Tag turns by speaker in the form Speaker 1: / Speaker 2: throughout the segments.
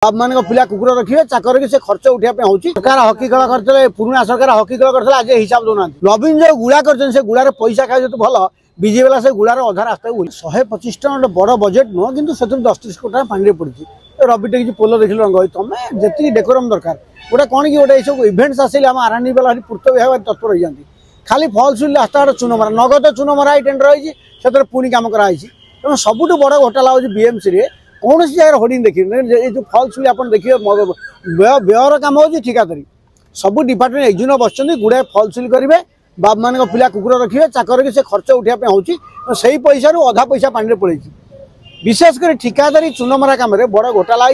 Speaker 1: बाप मान पिला कुकुर रखिए चाकर की खर्च उठाई हूँ सरकार हकी खेल करते पुराना सरकार हकी खेल करते आज हिसाब दौना नवीन जो गुड़ा कर गुड़ार पैसा खाई जो भल बीजेपी वाला से गुड़ार अधा रास्ता 125 टन बड़ बजेट नुह कि 10-30 कोटी पानी पड़ी रबिटे किसी पोल देख रंग तुम जी डेकोरम दरकार गोटे कौन कि गोटे सब इवेंट्स आसिले आम आरएनडी वाला पूर्त विभाग तत्पर हो खाली फल्स रास्ता चून मरा नगद चून मरा टेंडर रही से पुणी कम कराई तेनाली सबुठ बड़ घोटाला हो बीएमसी कौन सी जगह होर्डिंग देखिए जो फल्स आप देखिए व्ययर कम हो ठिकादारी सब डिपार्टमेंट एक्जुन बस गुड़ाए फल्स करेंगे बाप मान पिला कुकुर रखिए चाकर की खर्च उठाई हूँ से पैसा अधा पैसा पानी पड़े विशेषकर ठिकादारी चूनमरा कम बड़ घोटाला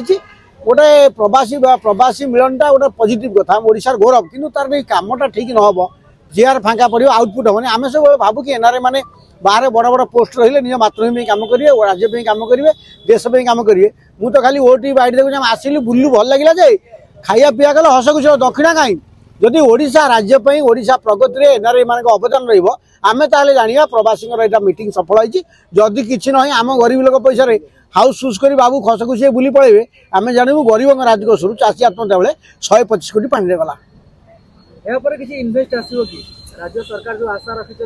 Speaker 1: गोटे प्रवासी मिलनटा गोटे पॉजिटिव कथा ओडिशार गौरव किंतु तार कामटा ठीक न हो जीआर फांका पड़ो आउटपुट हेनी आम सब भावु कि एनआरए मैंने बाहर बड़ बड़ पोस्ट रही निज मातृभूमि कम करेंगे राज्य कम करेंगे देश कम करेंगे मुझे तो खाली ओटी बाइट देखुच आसिलु बुलू भल लगे जे खाया पिया कले हस खुश दक्षिणा कहीं जदि ओडिशा राज्य ओडिशा प्रगति में एनआरए मान अवदान रमें ताले जाना प्रवासी मीटिंग सफल होती जदि किसी ना आम गरीब लोक पैसा हाउस सुज कर बाबू खस खुशी बुली पड़े आम जानू गरीब राजकोषर चाषी आत्महत्या बेले 125 कोटी पानी गला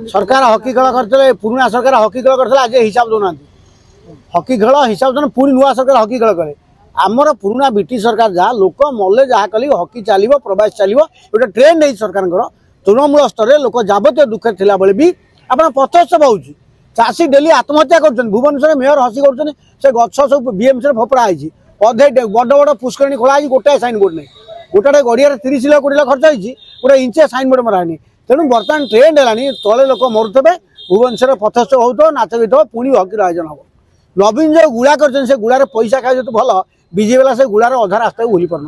Speaker 1: सरकार हकी खेल करते पुराना सरकार हकी खेल करते आज हिसाब दौना हकी खेल हिसाब दौना पुणी नुआ सरकार हकी खेल करे आमर पुराना ब्रिटिश सरकार जहाँ लोक मल्ले जहाँ कल हकी चलो प्रवास चलो गोटे ट्रेंड है सरकार तृणमूल स्तर लोक जावत दुखे थिला बेले भी आप पथस्थप हो चाषी डेली आत्महत्या कर भुवनेश्वर मेयर हसी कर गछ सब बीएमसी फोपड़ा है अधे बड़ बड़ पुष्करणी खोला गोटाए साइन बोर्ड नहीं गोटे गड़िया 30 लाख कोटी खर्च होती गोटे इंचे साइन बोर्ड मरानी तेणु बर्तमान ट्रेंड है तले लोक मरुवे भुवनेश्वर पथस्थ हो नाच गीत पुणी हकी आयोजन हम नवीन जो गुड़ा कर गुड़ार पैसा खाई जो भल बीजेपी वाला से गुड़ार अधा रास्ता भूली पार